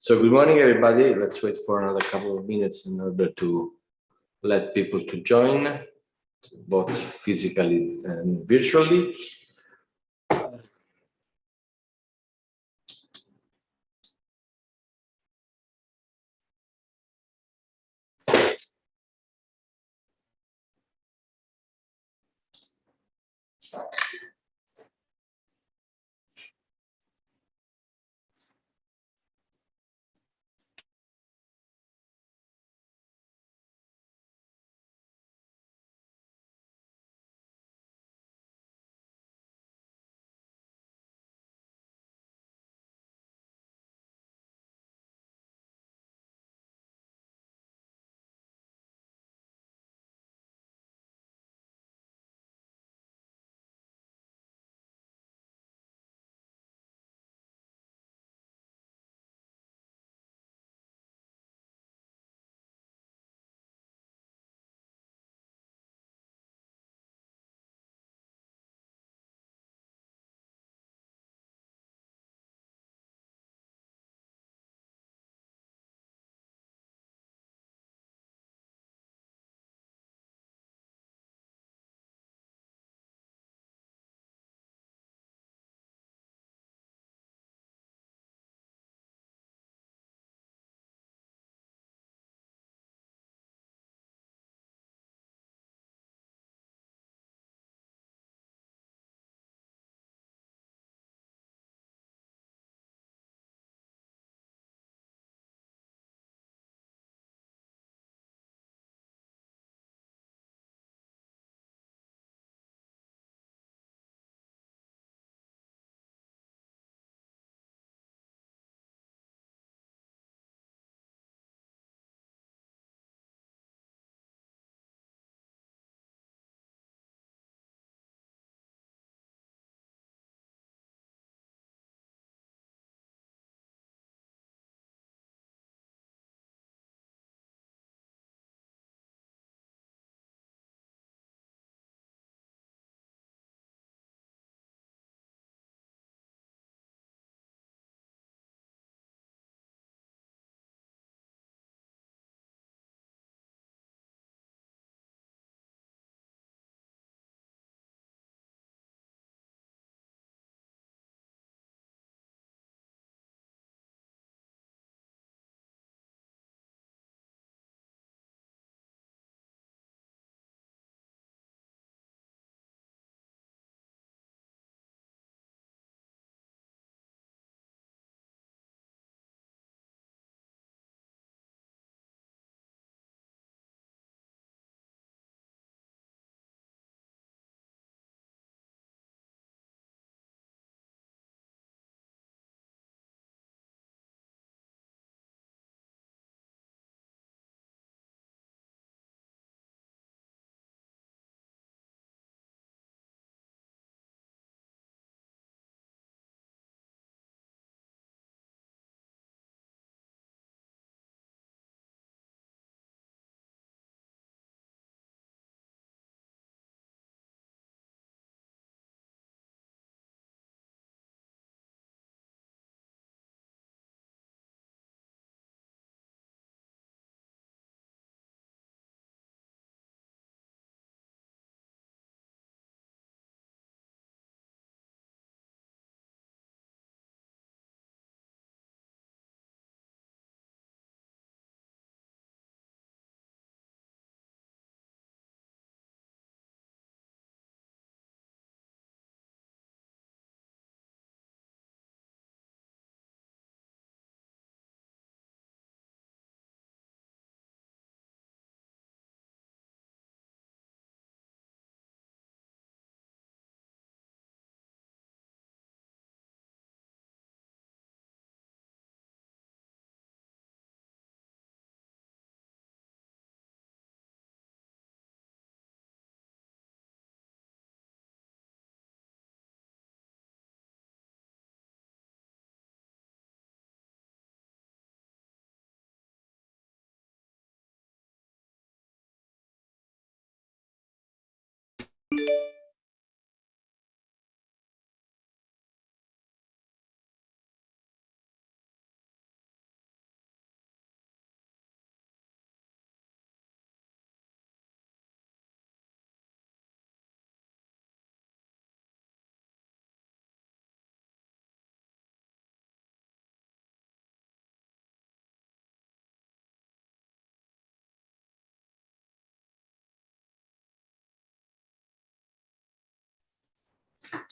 So good morning, everybody. Let's wait for another couple of minutes in order to let people to join, both physically and virtually.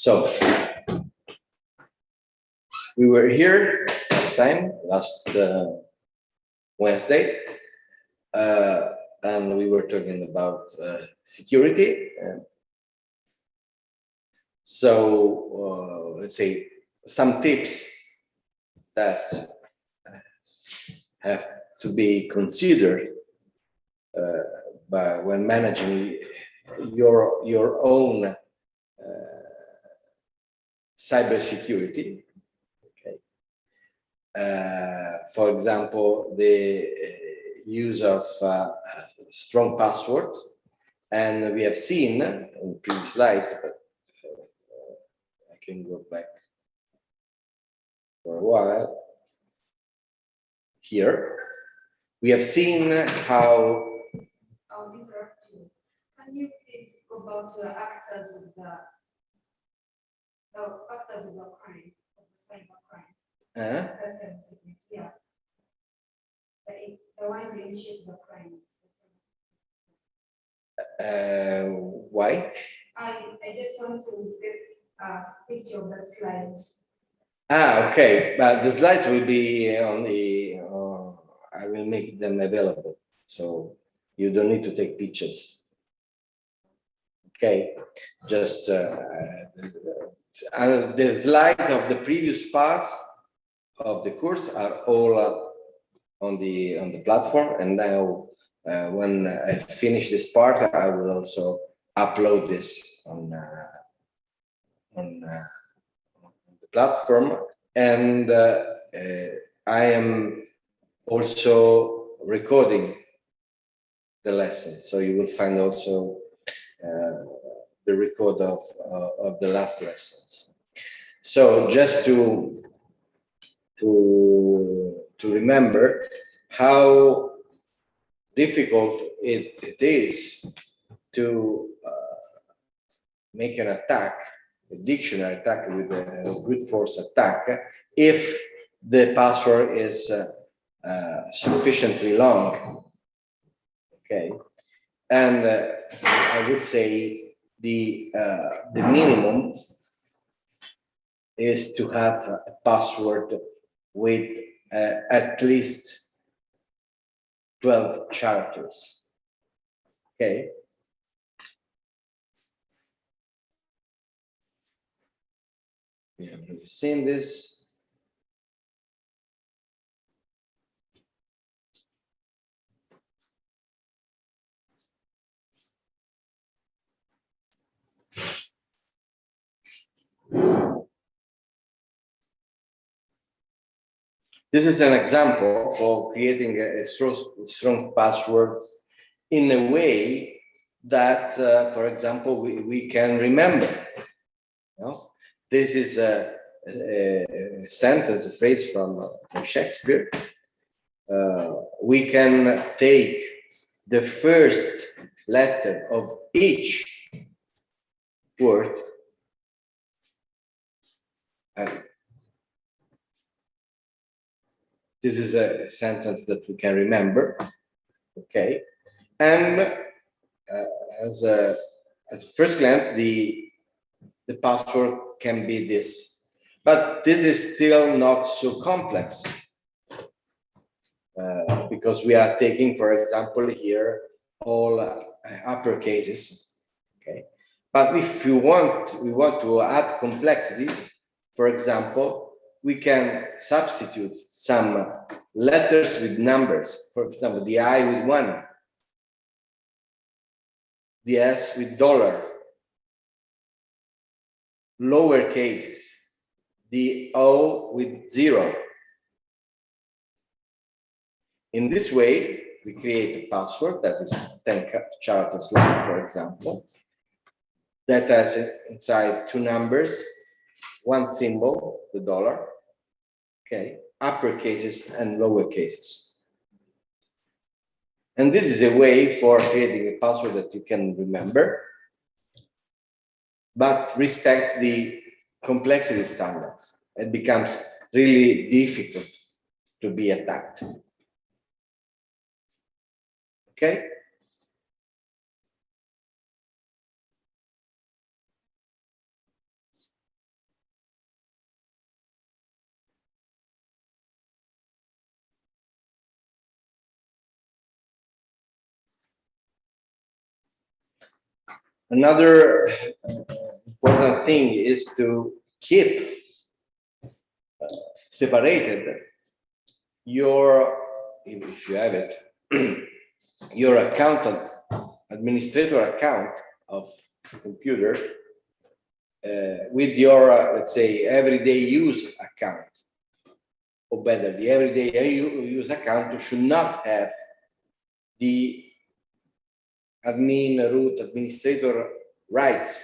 So we were here last Wednesday, and we were talking about security. So let's say some tips that have to be considered when managing your own cybersecurity. Okay. For example, the use of strong passwords, and we have seen in previous slides, but I can go back for a while. Here, we have seen how. I'll interrupt you. Can you please go back to the actors of the crime, of the cyber crime? Yeah. The ones who initiate the crimes. Why? I just want to get a picture of that slide. Okay, but the slides will be on the. I will make them available, so you don't need to take pictures. Okay, just the slides of the previous parts of the course are all on the platform, and now when I finish this part, I will also upload this on the platform, and I am also recording the lesson, so you will find also the record of the last lessons. So just to remember how difficult it is to make an attack, a dictionary attack with a brute force attack, if the password is sufficiently long. Okay, and I would say the minimum is to have a password with at least 12 characters. Okay. Yeah, we've seen this. This is an example for creating a strong password in a way that, for example, we can remember. You know? This is a sentence, a phrase from Shakespeare. We can take the first letter of each word and this is a sentence that we can remember, okay? And at first glance, the password can be this, but this is still not so complex because we are taking, for example, here all upper cases, okay? But if we want to add complexity, for example, we can substitute some letters with numbers. For example, the I with 1, the S with $, lower cases, the O with 0. In this way, we create a password that is 10 characters long, for example, that has inside 2 numbers, 1 symbol, the $, okay, upper cases and lower cases. And this is a way for creating a password that you can remember, but respect the complexity standards. It becomes really difficult to be attacked. Okay? Another important thing is to keep separated your, if you have it, your administrator account of computer with your, let's say, everyday use account. Or better, the everyday use account should not have the root administrator rights,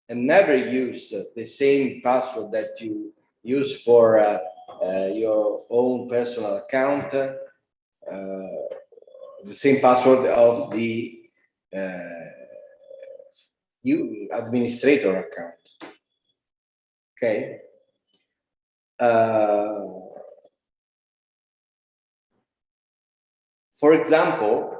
and never use the same password that you use for your own personal account, the same password of the administrator account. Okay. For example,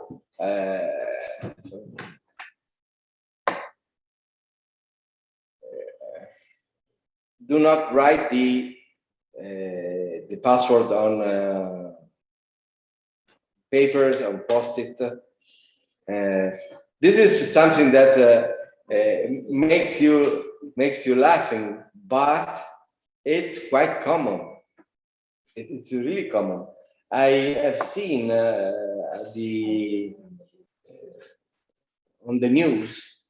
do not write the password on papers, on post-it. This is something that makes you laughing, but it's quite common. It's really common. I have seen on the news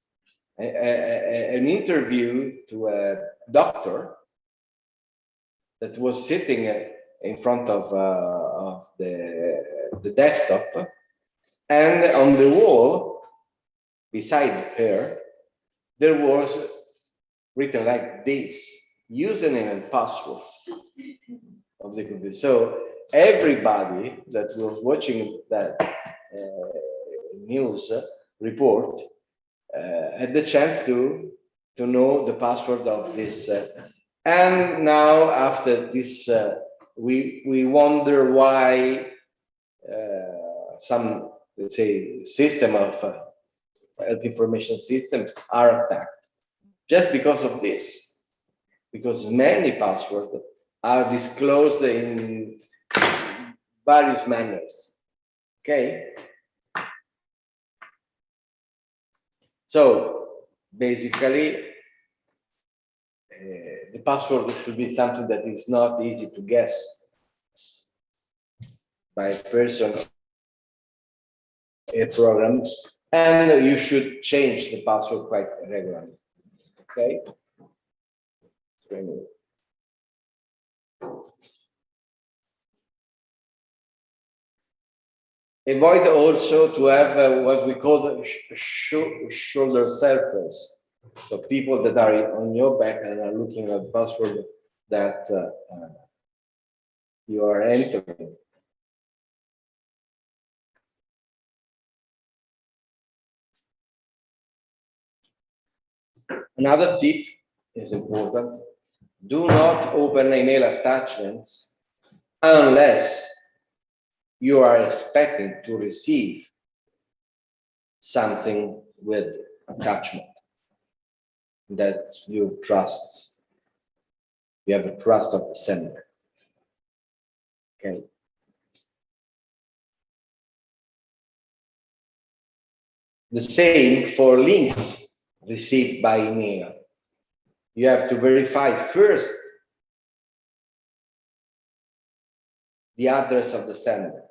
an interview to a doctor that was sitting in front of the desktop, and on the wall beside her there was written like this: username and password of the computer. So everybody that was watching that news report had the chance to know the password of this. And now after this, we wonder why some, let's say, system of health information systems are attacked, just because of this, because many passwords are disclosed in various manners. Okay. So basically, the password should be something that is not easy to guess by a person or programs, and you should change the password quite regularly. Okay. Avoid also to have what we call the shoulder surfers. So people that are on your back and are looking at the password that you are entering. Another tip is important: do not open email attachments unless you are expecting to receive something with attachment that you trust. You have a trust of the sender. Okay. The same for links received by email. You have to verify first the address of the sender.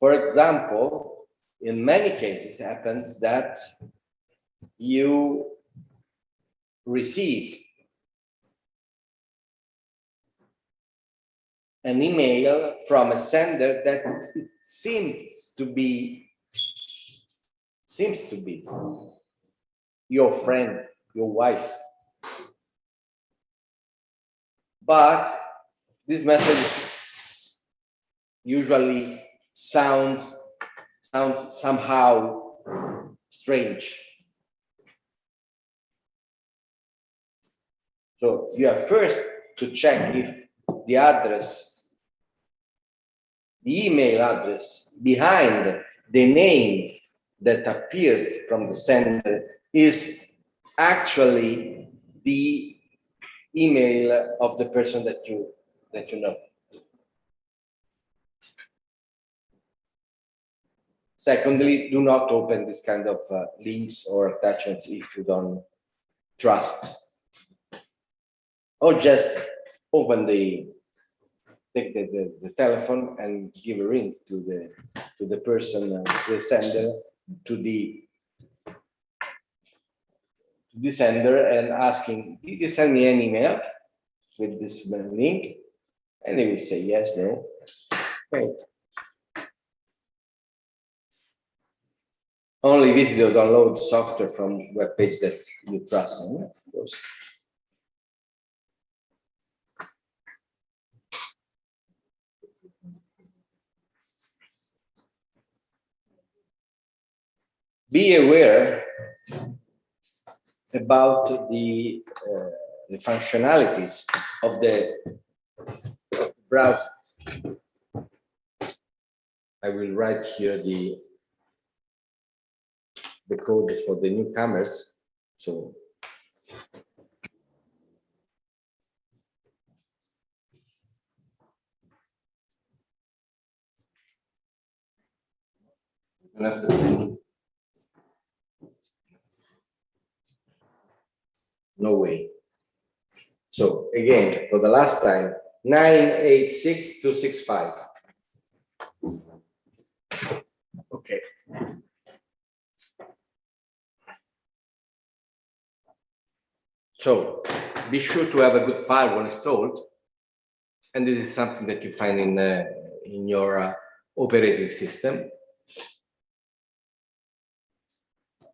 For example, in many cases, it happens that you receive an email from a sender that seems to be your friend, your wife, but this message usually sounds somehow strange. So you have first to check if the address, the email address behind the name that appears from the sender is actually the email of the person that you know. Secondly, do not open this kind of links or attachments if you don't trust, or just open take the telephone and give a ring to the person, to the sender, to the sender, and asking, did you send me an email with this link? And they will say yes, no. Okay. Only visit or download software from web page that you trust in, of course. Be aware about the functionalities of the browser. I will write here the code for the newcomers. So no way. So again, for the last time, 986.265. Okay. So be sure to have a good firewall installed, and this is something that you find in your operating system.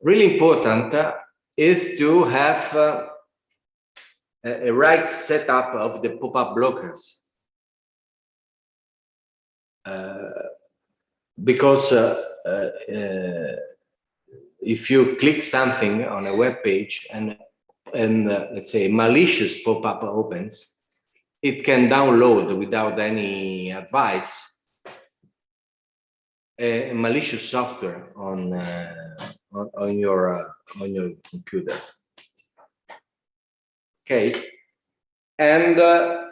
Really important is to have a right setup of the pop-up blockers, because if you click something on a web page and let's say malicious pop-up opens, it can download without any advice a malicious software on your computer. Okay, and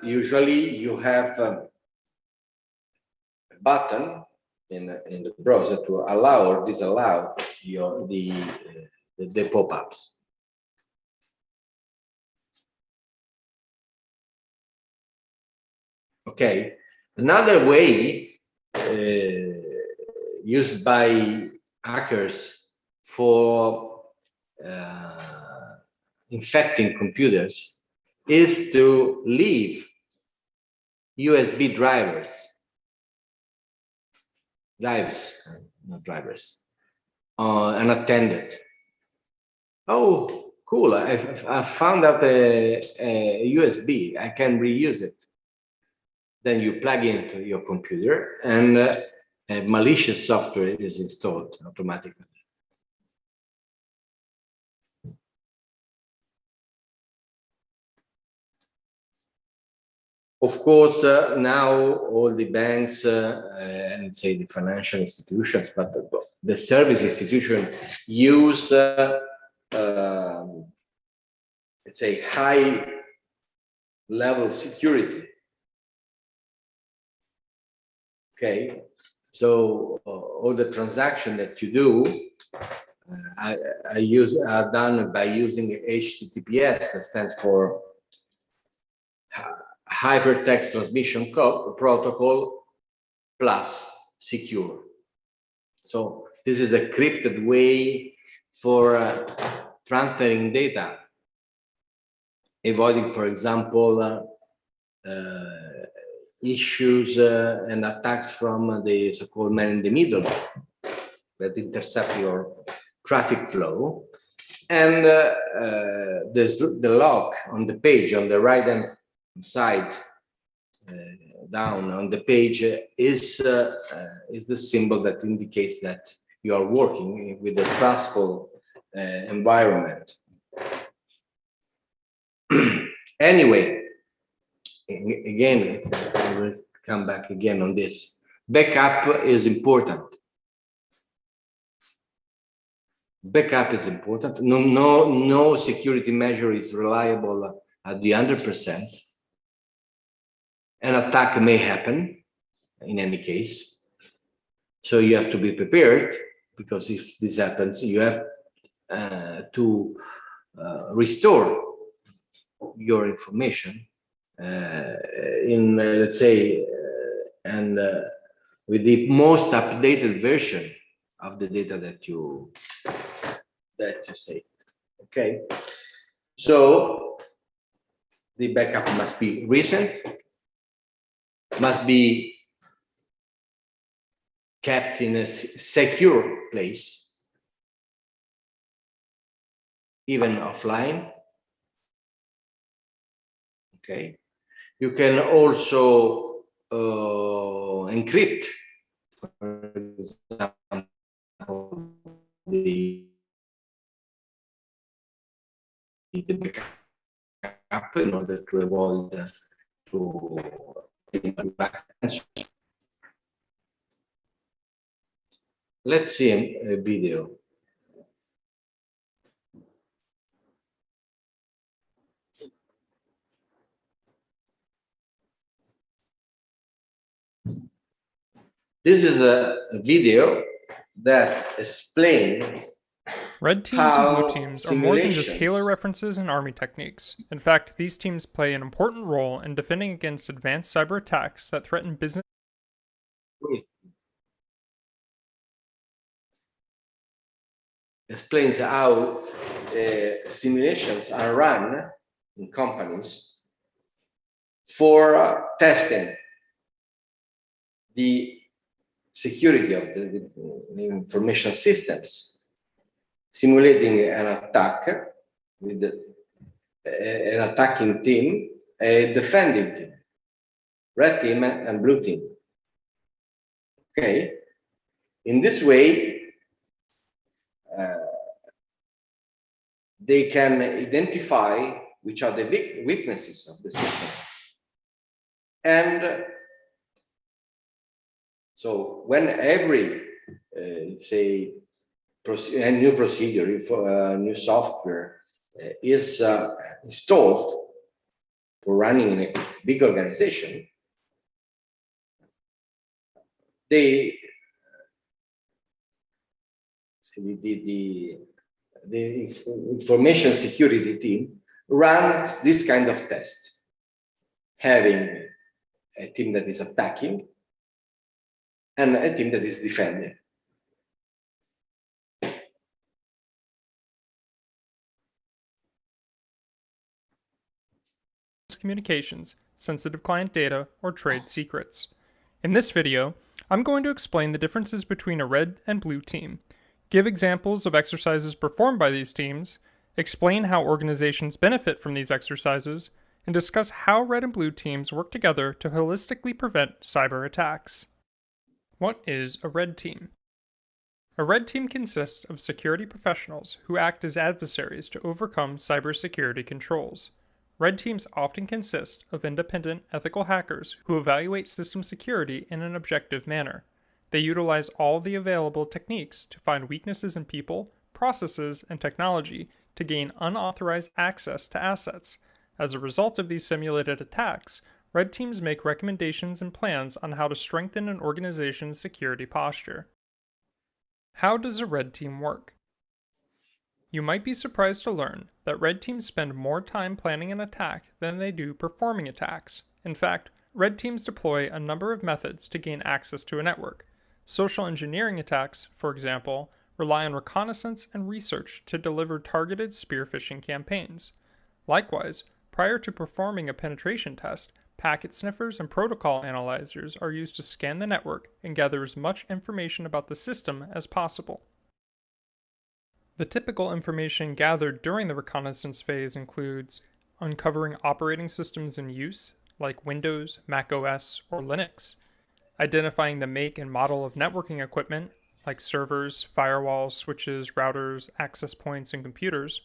usually you have a button in the browser to allow or disallow the pop-ups. Okay, another way used by hackers for infecting computers is to leave USB drives, unattended. Oh, cool! I found out a USB. I can reuse it. Then you plug into your computer, and a malicious software is installed automatically. Of course, now all the banks and say the financial institutions, but the service institution use let's say high level security. Okay, so all the transactions that you do are done by using HTTPS, that stands for Hypertext Transmission Protocol plus secure. So this is a encrypted way for transferring data, avoiding, for example, issues and attacks from the so-called man in the middle that intercept your traffic flow. And there's the log on the page on the right hand side, down on the page, is the symbol that indicates that you are working with a trustful environment. Anyway, again, I will come back again on this. Backup is important. Backup is important. No security measure is reliable at the 100%. An attack may happen in any case, so you have to be prepared. because if this happens, you have to restore your information in, let's say, and with the most updated version of the data that you say. Okay, so the backup must be recent, must be kept in a secure place, even offline. Okay, you can also encrypt, for example, the backup in order to avoid to back. Let's see a video. This is a video that explains Red teams and blue how teams are more than just Halo simulations references and army techniques. In fact, these teams play an important role in defending against advanced cyber attacks that threaten business. explains how simulations are run in companies for testing the security of the information systems, simulating an attack with an attacking team, a defending team, red team and blue team. Okay, in this way, they can identify which are the weaknesses of the system. And so when every, let's say, a new procedure, for new software is installed for running in a big organization, the information security team runs this kind of test, having a team that is attacking and a team that is defending. Communications, sensitive client data, or trade secrets. In this video, I'm going to explain the differences between a red and blue team, give examples of exercises performed by these teams, explain how organizations benefit from these exercises, and discuss how red and blue teams work together to holistically prevent cyber attacks. What is a red team? A red team consists of security professionals who act as adversaries to overcome cybersecurity controls. Red teams often consist of independent, ethical hackers who evaluate system security in an objective manner. They utilize all the available techniques to find weaknesses in people, processes, and technology to gain unauthorized access to assets. As a result of these simulated attacks, red teams make recommendations and plans on how to strengthen an organization's security posture. How does a red team work? You might be surprised to learn that red teams spend more time planning an attack than they do performing attacks. In fact, red teams deploy a number of methods to gain access to a network. Social engineering attacks, for example, rely on reconnaissance and research to deliver targeted spear phishing campaigns. Likewise, prior to performing a penetration test, packet sniffers and protocol analyzers are used to scan the network and gather as much information about the system as possible. The typical information gathered during the reconnaissance phase includes uncovering operating systems in use, like Windows, Mac OS, or Linux, identifying the make and model of networking equipment, like servers, firewalls, switches, routers, access points, and computers,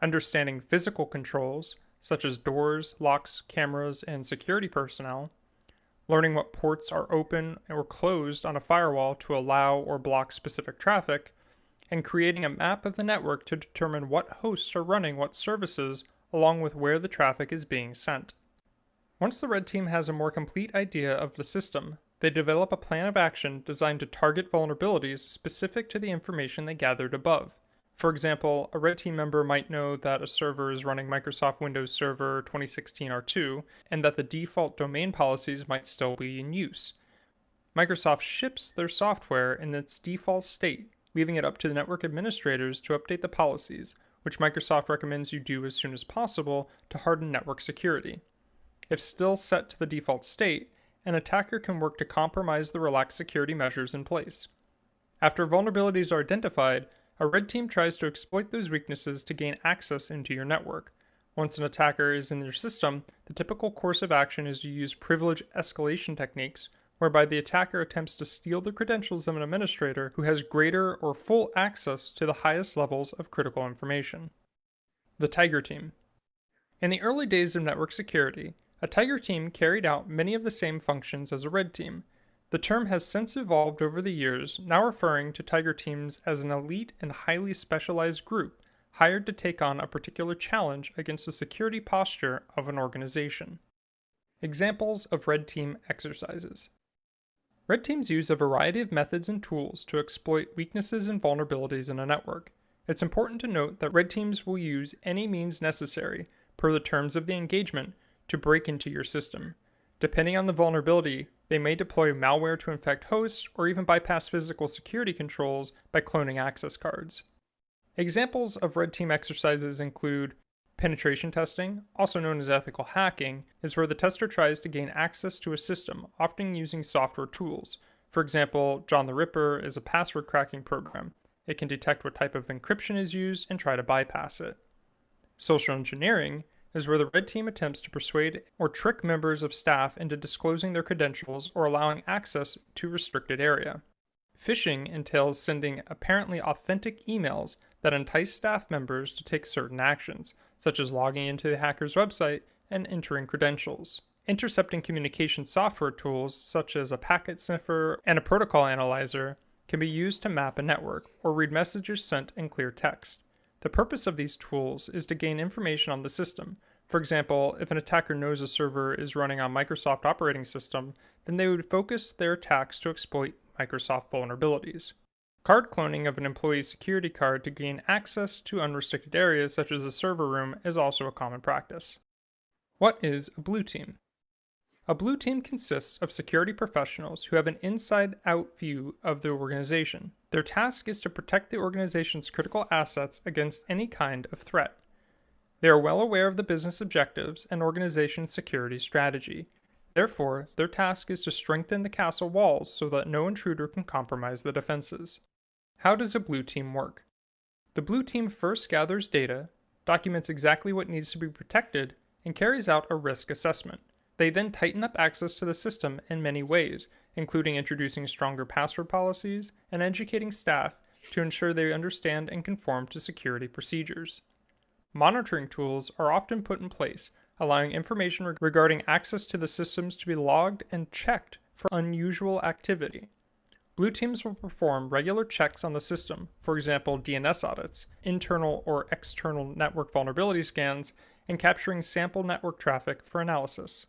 understanding physical controls, such as doors, locks, cameras, and security personnel, learning what ports are open or closed on a firewall to allow or block specific traffic, and creating a map of the network to determine what hosts are running what services along with where the traffic is being sent. Once the red team has a more complete idea of the system, They develop a plan of action designed to target vulnerabilities specific to the information they gathered above. For example, a red team member might know that a server is running Microsoft Windows Server 2016 R2 and that the default domain policies might still be in use. Microsoft ships their software in its default state, leaving it up to the network administrators to update the policies, which Microsoft recommends you do as soon as possible to harden network security. If still set to the default state, an attacker can work to compromise the relaxed security measures in place. After vulnerabilities are identified, a red team tries to exploit those weaknesses to gain access into your network. Once an attacker is in your system, the typical course of action is to use privilege escalation techniques, whereby the attacker attempts to steal the credentials of an administrator who has greater or full access to the highest levels of critical information. The Tiger Team. In the early days of network security, a Tiger team carried out many of the same functions as a red team. The term has since evolved over the years, now referring to Tiger teams as an elite and highly specialized group hired to take on a particular challenge against the security posture of an organization. Examples of red team exercises. Red teams use a variety of methods and tools to exploit weaknesses and vulnerabilities in a network. It's important to note that red teams will use any means necessary, per the terms of the engagement, to break into your system. Depending on the vulnerability, they may deploy malware to infect hosts or even bypass physical security controls by cloning access cards. Examples of red team exercises include penetration testing, also known as ethical hacking, is where the tester tries to gain access to a system, often using software tools. For example, John the Ripper is a password cracking program. It can detect what type of encryption is used and try to bypass it. Social engineering is where the red team attempts to persuade or trick members of staff into disclosing their credentials or allowing access to a restricted area. Phishing entails sending apparently authentic emails that entice staff members to take certain actions, such as logging into the hacker's website and entering credentials. Intercepting communication software tools, such as a packet sniffer and a protocol analyzer, can be used to map a network or read messages sent in clear text. The purpose of these tools is to gain information on the system. For example, if an attacker knows a server is running on Microsoft operating system, then they would focus their attacks to exploit Microsoft vulnerabilities. Card cloning of an employee's security card to gain access to unrestricted areas such as a server room is also a common practice. What is a blue team? A blue team consists of security professionals who have an inside-out view of the organization. Their task is to protect the organization's critical assets against any kind of threat. They are well aware of the business objectives and organization security strategy. Therefore, their task is to strengthen the castle walls so that no intruder can compromise the defenses. How does a blue team work? The blue team first gathers data, documents exactly what needs to be protected, and carries out a risk assessment. They then tighten up access to the system in many ways, including introducing stronger password policies and educating staff to ensure they understand and conform to security procedures. Monitoring tools are often put in place, allowing information regarding access to the systems to be logged and checked for unusual activity. Blue teams will perform regular checks on the system, for example DNS audits, internal or external network vulnerability scans, and capturing sample network traffic for analysis.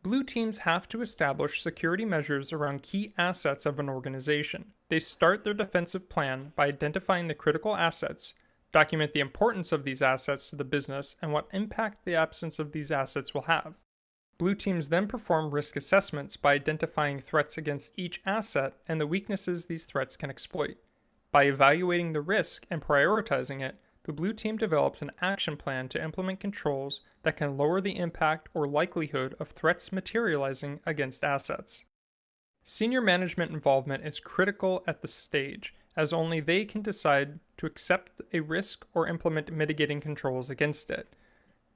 Blue teams have to establish security measures around key assets of an organization. They start their defensive plan by identifying the critical assets, document the importance of these assets to the business and what impact the absence of these assets will have. Blue teams then perform risk assessments by identifying threats against each asset and the weaknesses these threats can exploit. By evaluating the risk and prioritizing it, the blue team develops an action plan to implement controls that can lower the impact or likelihood of threats materializing against assets. Senior management involvement is critical at this stage, as only they can decide to accept a risk or implement mitigating controls against it.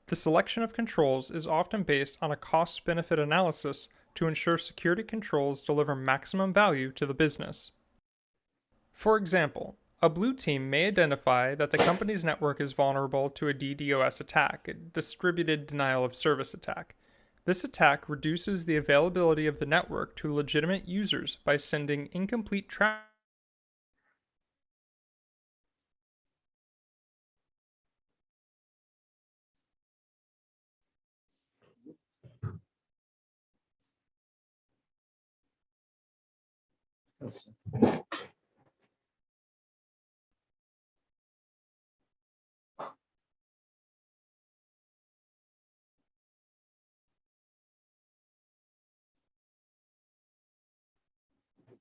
The selection of controls is often based on a cost-benefit analysis to ensure security controls deliver maximum value to the business. For example, a blue team may identify that the company's network is vulnerable to a DDoS attack, a distributed denial of service attack. This attack reduces the availability of the network to legitimate users by sending incomplete traffic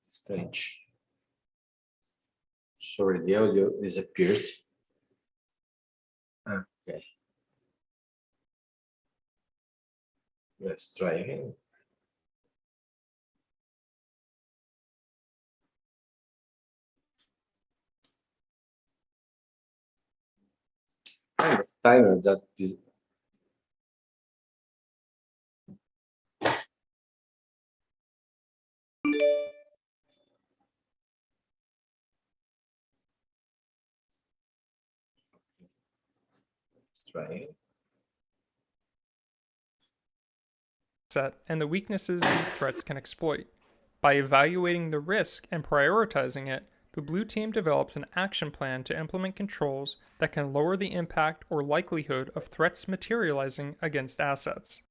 Strange. Sorry, the audio disappeared. Okay. Let's try again. Kind of timer that is. Let's try again. Set and the weaknesses these threats can exploit. By evaluating the risk and prioritizing it, the blue team develops an action plan to implement controls that can lower the impact or likelihood of threats materializing against assets.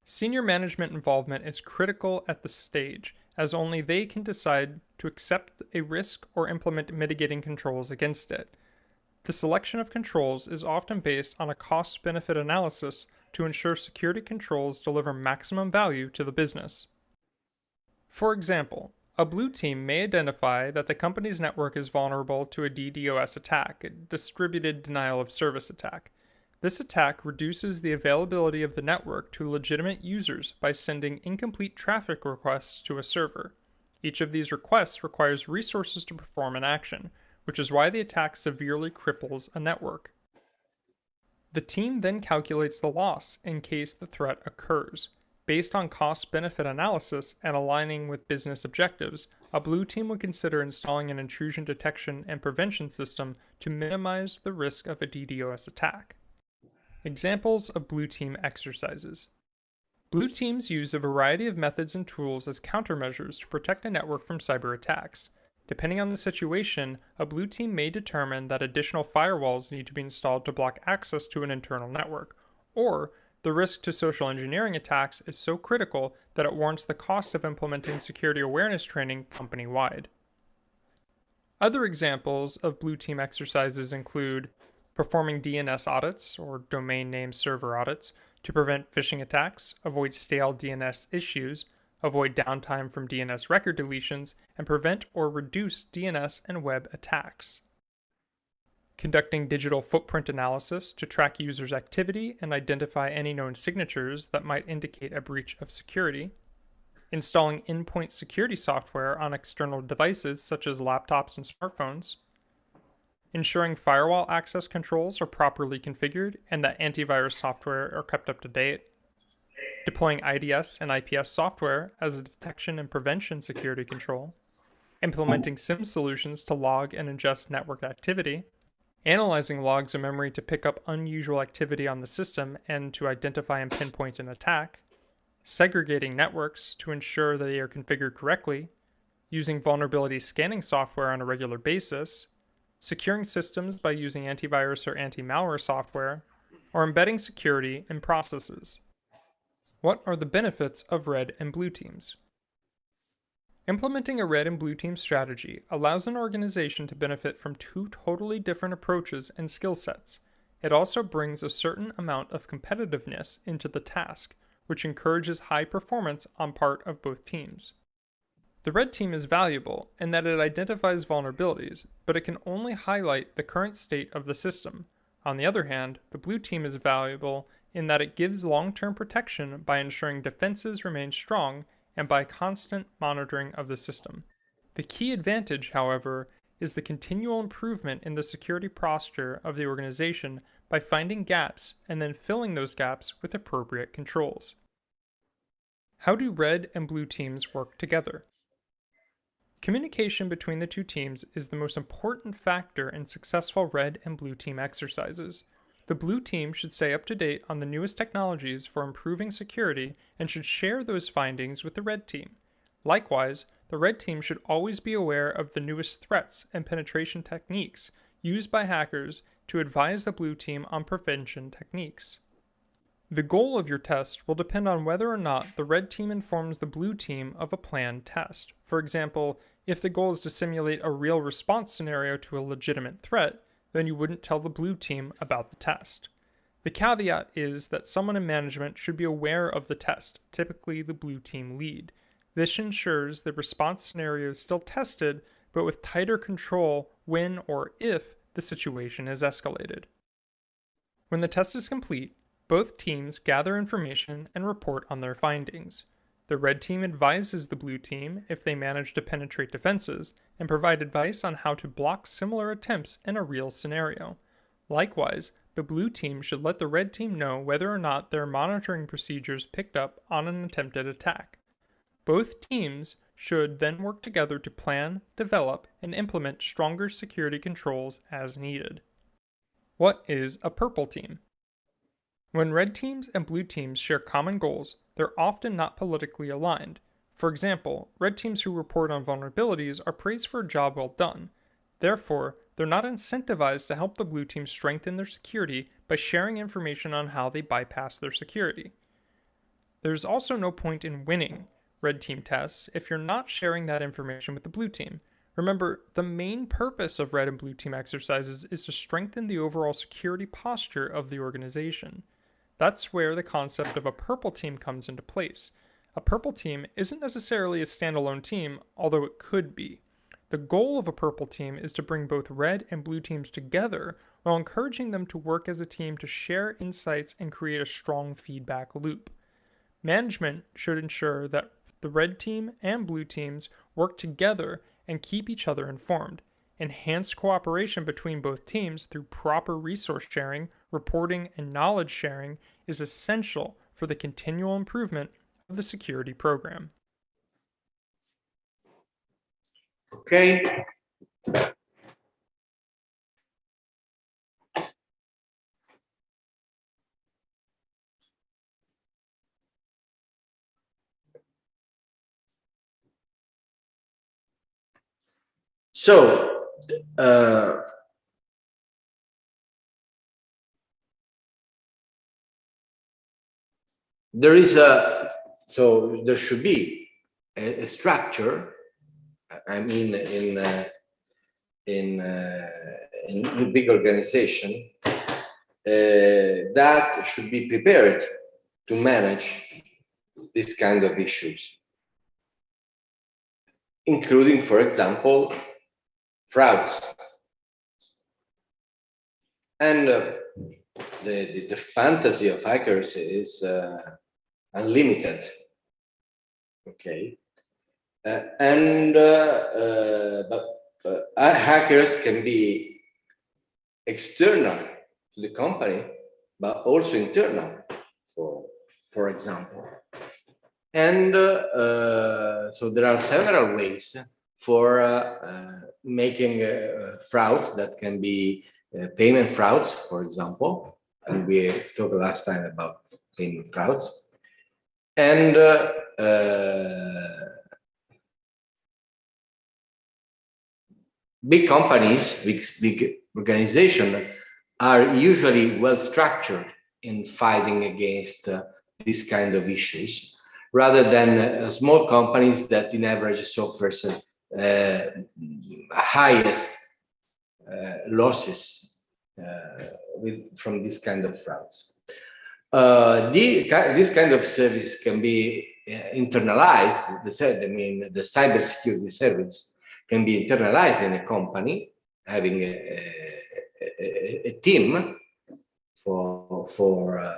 Senior management involvement is critical at this stage, as only they can decide to accept a risk or implement mitigating controls against it. The selection of controls is often based on a cost-benefit analysis to ensure security controls deliver maximum value to the business. For example, a blue team may identify that the company's network is vulnerable to a DDoS attack, a distributed denial of service attack. This attack reduces the availability of the network to legitimate users by sending incomplete traffic requests to a server. Each of these requests requires resources to perform an action, which is why the attack severely cripples a network. The team then calculates the loss in case the threat occurs. Based on cost-benefit analysis and aligning with business objectives, a blue team would consider installing an intrusion detection and prevention system to minimize the risk of a DDoS attack. Examples of blue team exercises. Blue teams use a variety of methods and tools as countermeasures to protect a network from cyber attacks. Depending on the situation, a blue team may determine that additional firewalls need to be installed to block access to an internal network, or the risk to social engineering attacks is so critical that it warrants the cost of implementing security awareness training company-wide. Other examples of blue team exercises include performing DNS audits, or domain name server audits, to prevent phishing attacks, avoid stale DNS issues, avoid downtime from DNS record deletions, and prevent or reduce DNS and web attacks. Conducting digital footprint analysis to track users' activity and identify any known signatures that might indicate a breach of security. Installing endpoint security software on external devices such as laptops and smartphones. Ensuring firewall access controls are properly configured and that antivirus software are kept up to date. Deploying IDS and IPS software as a detection and prevention security control, implementing SIEM solutions to log and ingest network activity, analyzing logs in memory to pick up unusual activity on the system and to identify and pinpoint an attack, segregating networks to ensure that they are configured correctly, using vulnerability scanning software on a regular basis, securing systems by using antivirus or anti-malware software, or embedding security in processes. What are the benefits of red and blue teams? Implementing a red and blue team strategy allows an organization to benefit from two totally different approaches and skill sets. It also brings a certain amount of competitiveness into the task, which encourages high performance on part of both teams. The red team is valuable in that it identifies vulnerabilities, but it can only highlight the current state of the system. On the other hand, the blue team is valuable in that it gives long-term protection by ensuring defenses remain strong and by constant monitoring of the system. The key advantage, however, is the continual improvement in the security posture of the organization by finding gaps and then filling those gaps with appropriate controls. How do red and blue teams work together? Communication between the two teams is the most important factor in successful red and blue team exercises. The blue team should stay up to date on the newest technologies for improving security and should share those findings with the red team. Likewise, the red team should always be aware of the newest threats and penetration techniques used by hackers to advise the blue team on prevention techniques. The goal of your test will depend on whether or not the red team informs the blue team of a planned test. For example, If the goal is to simulate a real response scenario to a legitimate threat, then you wouldn't tell the blue team about the test. The caveat is that someone in management should be aware of the test, typically the blue team lead. This ensures the response scenario is still tested, but with tighter control when or if the situation is escalated. When the test is complete, both teams gather information and report on their findings. The red team advises the blue team if they manage to penetrate defenses and provide advice on how to block similar attempts in a real scenario. Likewise, the blue team should let the red team know whether or not their monitoring procedures picked up on an attempted attack. Both teams should then work together to plan, develop, and implement stronger security controls as needed. What is a purple team? When red teams and blue teams share common goals, they're often not politically aligned. For example, red teams who report on vulnerabilities are praised for a job well done. Therefore, they're not incentivized to help the blue team strengthen their security by sharing information on how they bypass their security. There's also no point in winning red team tests if you're not sharing that information with the blue team. Remember, the main purpose of red and blue team exercises is to strengthen the overall security posture of the organization. That's where the concept of a purple team comes into place. A purple team isn't necessarily a standalone team, although it could be. The goal of a purple team is to bring both red and blue teams together while encouraging them to work as a team to share insights and create a strong feedback loop. Management should ensure that the red team and blue teams work together and keep each other informed. Enhanced cooperation between both teams through proper resource sharing, reporting, and knowledge sharing is essential for the continual improvement of the security program. Okay. So, there should be a structure. I mean, in a big organization that should be prepared to manage this kind of issues, including, for example, frauds. And the fantasy of hackers is unlimited. Okay. But hackers can be external to the company, but also internal, for example. And so there are several ways for making frauds that can be payment frauds, for example, and we talked last time about payment frauds. And big companies, big organizations are usually well structured in fighting against these kind of issues, rather than small companies that in average suffers highest losses from this kind of frauds. This kind of service can be internalized. The cybersecurity service can be internalized in a company, having a team for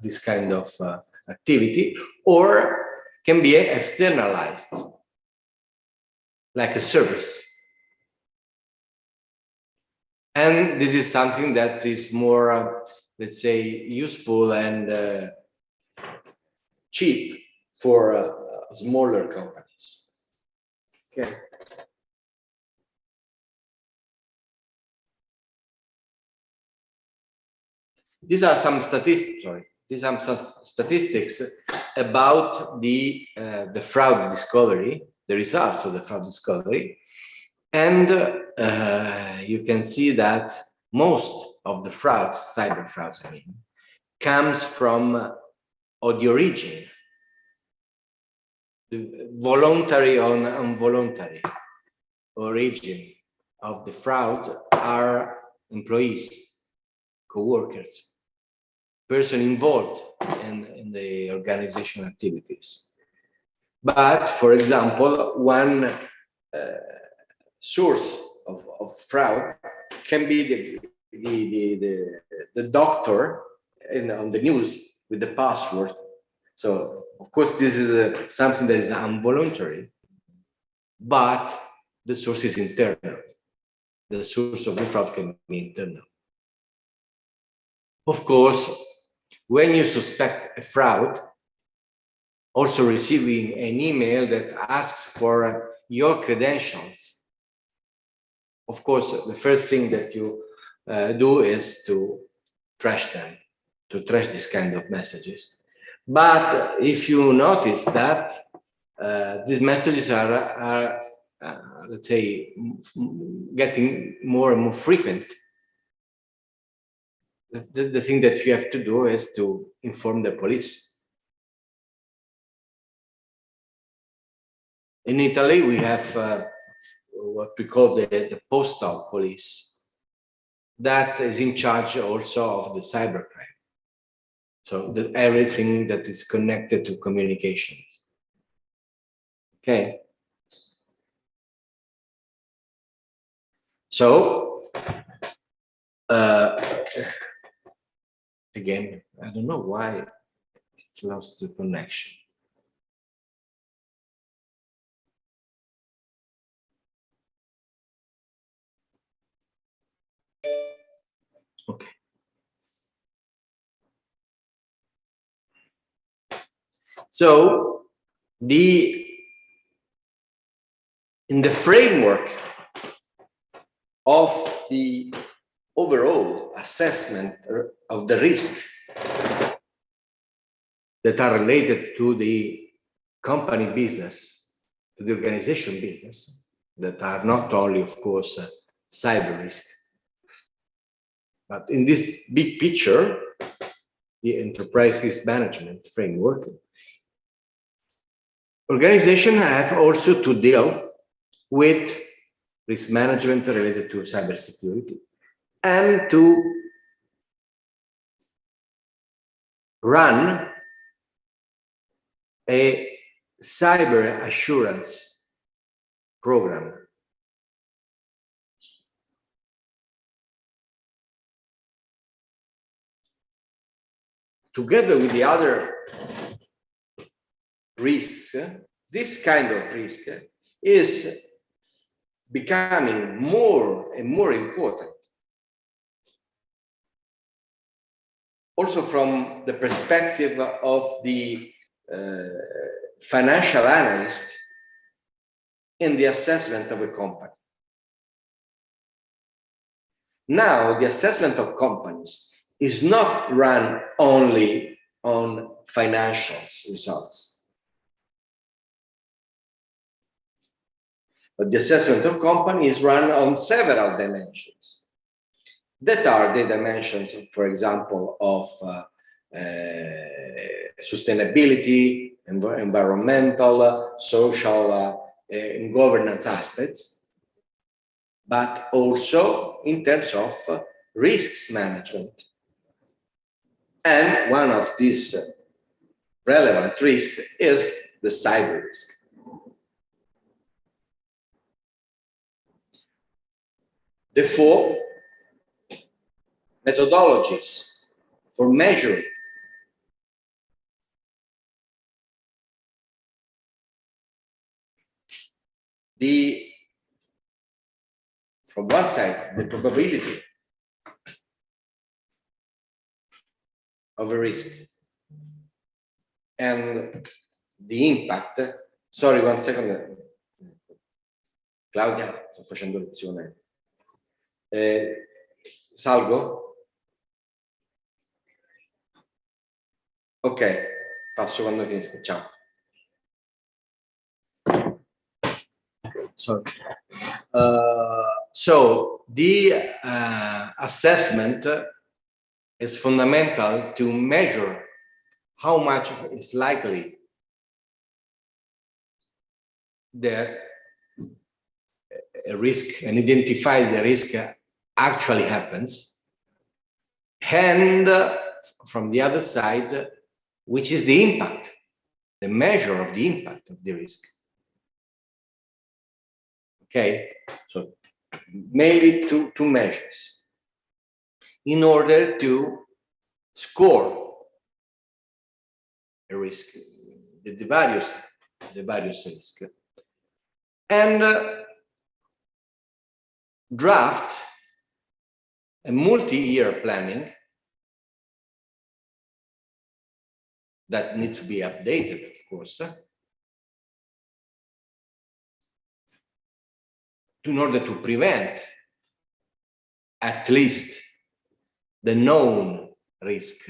this kind of activity, or can be externalized, like a service. And this is something that is more, let's say, useful and cheap for smaller companies. Okay. These are some statistics. Sorry, these are some statistics about the fraud discovery, the results of the fraud discovery, and you can see that most of the frauds, cyber frauds, I mean, comes from or the origin, voluntary or involuntary. origin of the fraud are employees, co-workers, person involved in the organizational activities. But for example, one source of fraud can be the doctor on the news with the password. So of course this is something that is involuntary, but the source is internal. The source of the fraud can be internal. Of course, when you suspect a fraud, also receiving an email that asks for your credentials, of course, the first thing that you do is to trash them, to trash this kind of messages. But if you notice that these messages are let's say, getting more and more frequent, the thing that you have to do is to inform the police. In Italy, we have what we call the postal police that is in charge also of the cybercrime. So everything that is connected to communications. Okay. So again, I don't know why it lost the connection. Okay. So in the framework of the overall assessment of the risk that are related to the company business, to the organization business, that are not only, of course, cyber risk, but in this big picture, the enterprise risk management framework, organizations have also to deal with risk management related to cybersecurity and to run a cyber assurance program. Together with the other risks, this kind of risk is becoming more and more important. Also from the perspective of the financial analyst in the assessment of a company. Now, the assessment of companies is not run only on financial results, but the assessment of company is run on several dimensions. That are the dimensions, for example, of sustainability, environmental, social, and governance aspects, but also in terms of risks management. And one of these relevant risks is the cyber risk. The four methodologies for measuring from one side, the probability of a risk and the impact. Sorry, one second. Claudia, sto facendo lezione. Salgo? Ok, passo quando finisco. Ciao. Sorry. So the assessment is fundamental to measure how much is likely that a risk and identify the risk actually happens, and from the other side, which is the impact, the measure of the impact of the risk. Okay, so mainly two measures in order to score a risk, the various risks, and draft a multi-year planning that needs to be updated, of course, in order to prevent at least the known risk.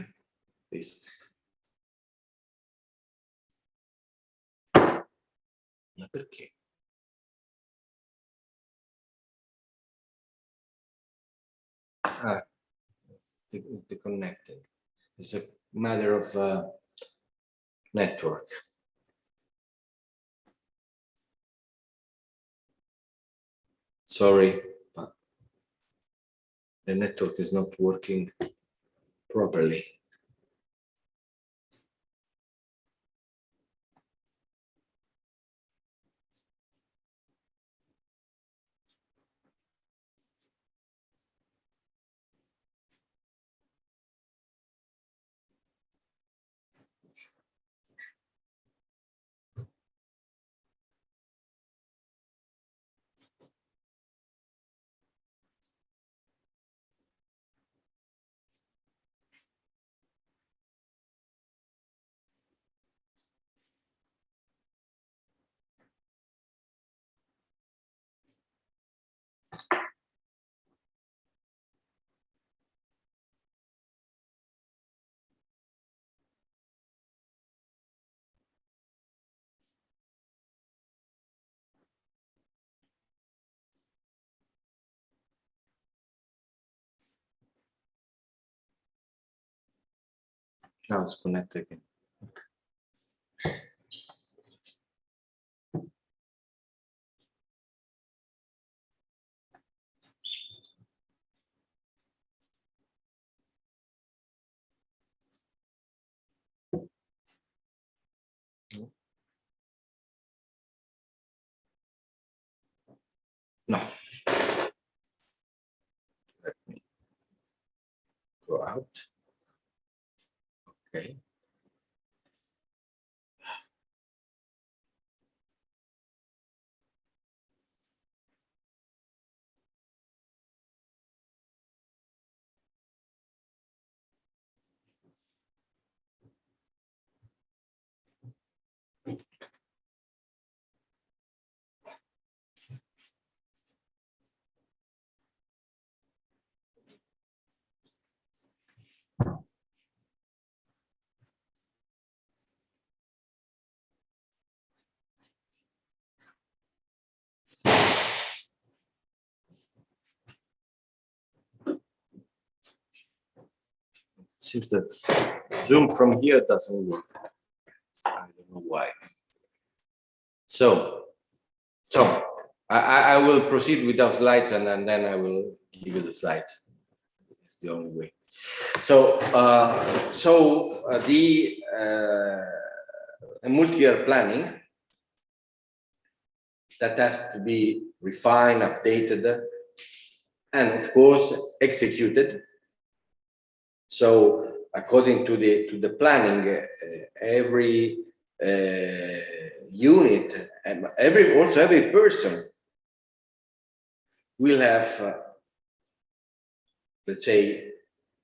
Ma perché? The connecting. It's a matter of network. Sorry, but the network is not working properly. Now it's connected again. No. Let me go out. Okay. Seems that Zoom from here doesn't work. I don't know why. So I will proceed without slides, and then I will give you the slides. It's the only way. So a multi-year planning that has to be refined, updated, and of course executed. So according to the planning, every unit and every person will have, let's say,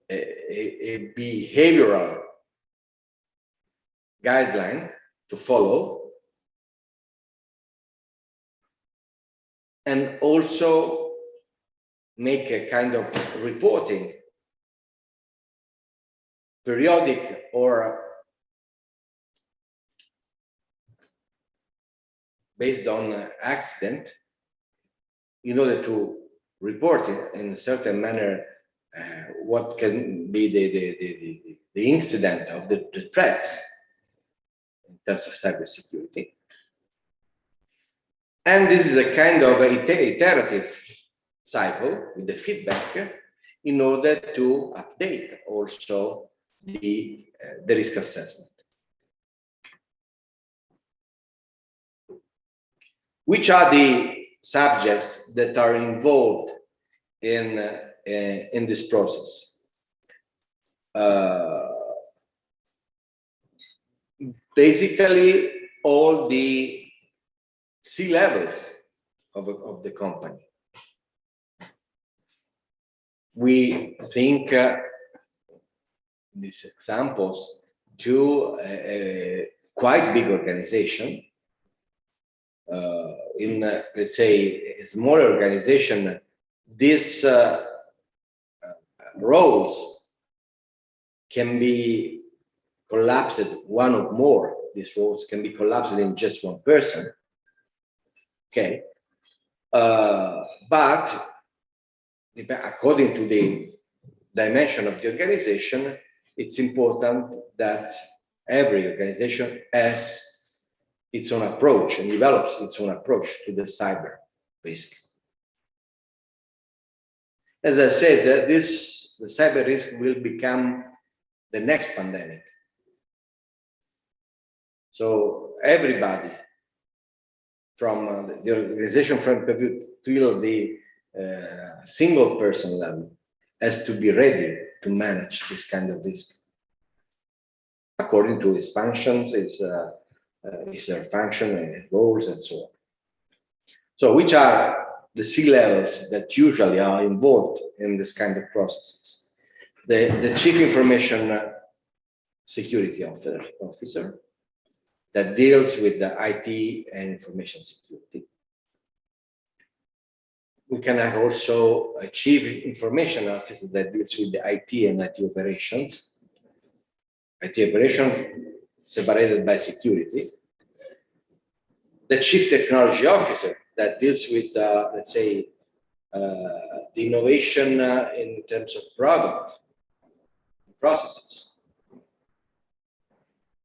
a behavioral guideline to follow, and also make a kind of reporting, periodic or based on accident, in order to report in a certain manner what can be the incident of the threats in terms of cybersecurity. And this is a kind of iterative cycle with the feedback in order to update also the risk assessment. Which are the subjects that are involved in this process? Basically, all the C-levels of the company. We think these examples to a quite big organization. In let's say a smaller organization, these roles can be collapsed, one or more. These roles can be collapsed in just one person. Okay, but according to the dimension of the organization, it's important that every organization has its own approach and develops its own approach to the cyber risk. As I said, the cyber risk will become the next pandemic. So everybody, from the organization from till the single person level, has to be ready to manage this kind of risk according to its functions, its function and roles and so on. So which are the C-levels that usually are involved in this kind of processes? The Chief Information Security Officer that deals with the IT and information security. We can have also a Chief Information Officer that deals with the IT and IT operations. IT operations separated by security. The Chief Technology Officer that deals with, let's say, the innovation in terms of product and processes.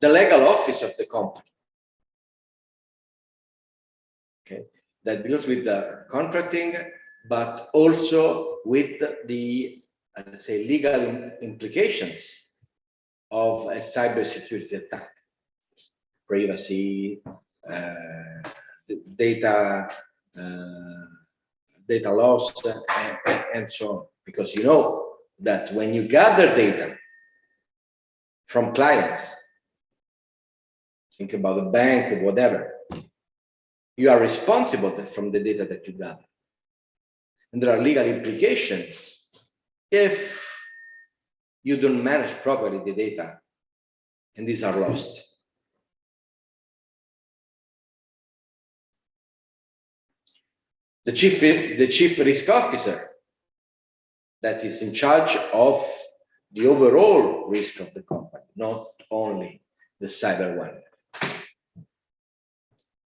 The legal office of the company, okay, that deals with the contracting, but also with the, let's say, legal implications of a cybersecurity attack, privacy, data loss, and so on. Because you know that when you gather data from clients, think about the bank or whatever, you are responsible from the data that you gather. And there are legal implications if you don't manage properly the data and these are lost. The chief risk officer that is in charge of the overall risk of the company, not only the cyber one.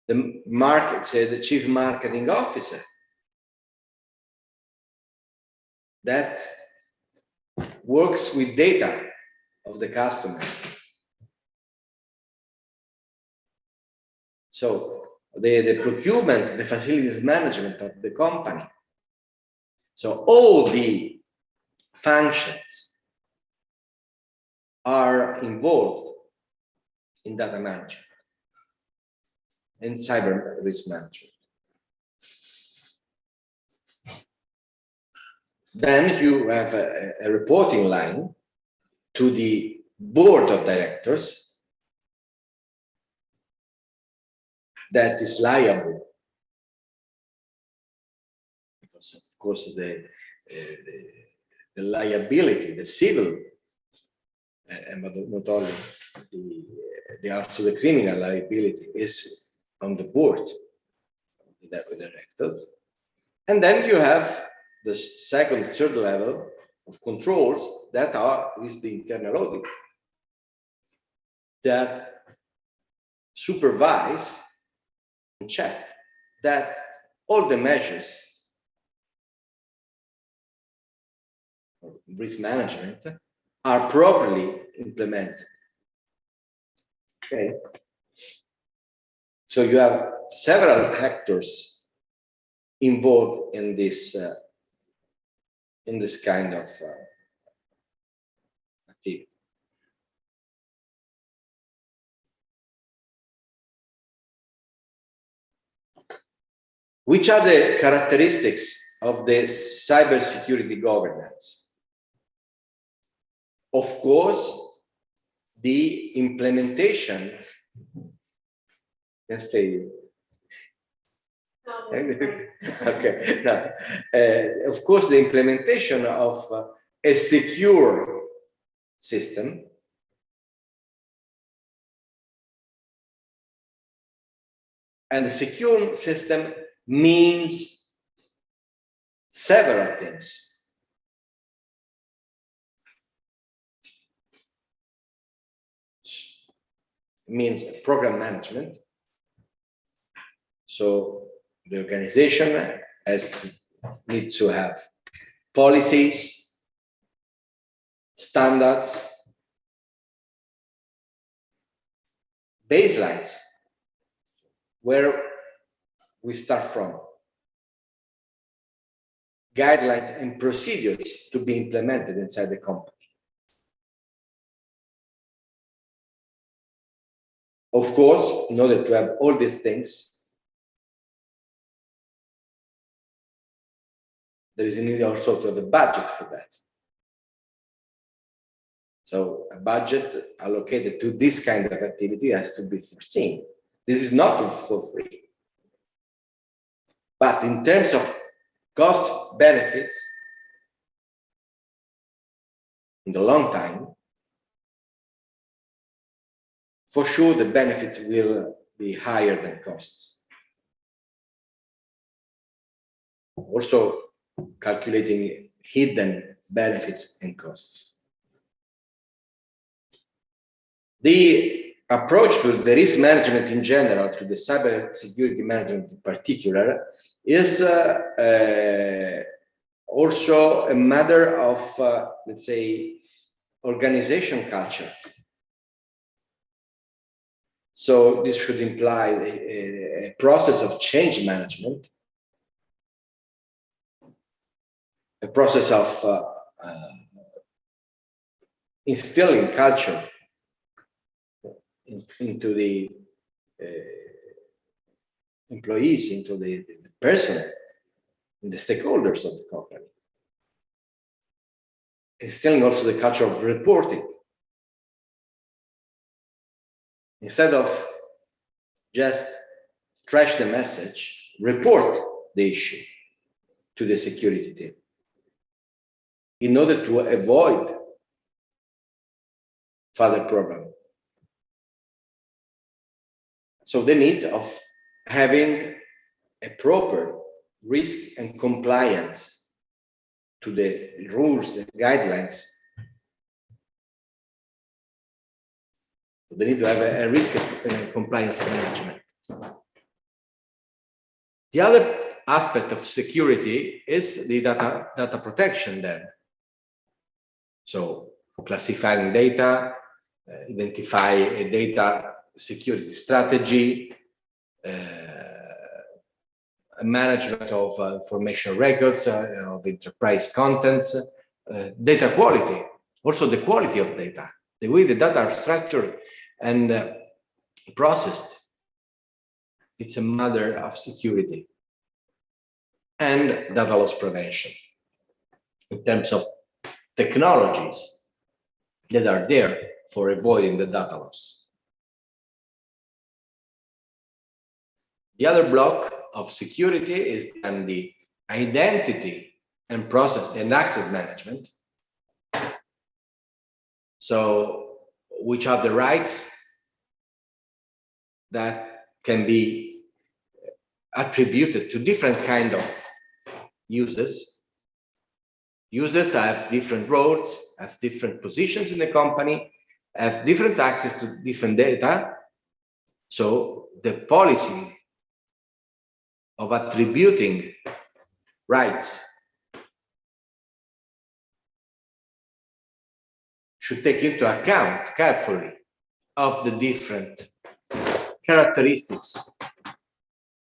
The chief marketing officer that works with data of the customers. So the procurement, the facilities management of the company. So all the functions are involved in data management and cyber risk management. Then you have a reporting line to the board of directors that is liable, because of course the liability, the civil, but not only also the criminal liability is on the board of the directors. And then you have the second, third level of controls that is the internal audit that supervise and check that all the measures of risk management are properly implemented. Okay. So you have several actors involved in this kind of activity. Which are the characteristics of the cybersecurity governance? Of course, the implementation. Let's say. Okay. Now, of course, the implementation of a secure system. And the secure system means several things. It means program management. So the organization needs to have policies, standards, baselines, where we start from, guidelines and procedures to be implemented inside the company. Of course, in order to have all these things, there is a need also to have a budget for that. So a budget allocated to this kind of activity has to be foreseen. This is not for free. But in terms of cost benefits, in the long time, for sure the benefits will be higher than costs. Also calculating hidden benefits and costs. The approach to the risk management in general, to the cyber security management in particular, is also a matter of, let's say, organization culture. So this should imply a process of change management, a process of instilling culture into the employees, into the personnel, and the stakeholders of the company. Instilling also the culture of reporting. Instead of just trash the message, report the issue to the security team in order to avoid further problems. So the need of having a proper risk and compliance to the rules and guidelines. They need to have a risk and compliance management. The other aspect of security is the data protection then. So classifying data, identify a data security strategy, management of information records, of enterprise contents, data quality, also the quality of data, the way the data are structured and processed. It's a matter of security and data loss prevention in terms of technologies that are there for avoiding the data loss. The other block of security is then the identity and process and access management. So which are the rights that can be attributed to different kind of users. Users have different roles, have different positions in the company, have different access to different data. So the policy of attributing rights should take into account carefully of the different characteristics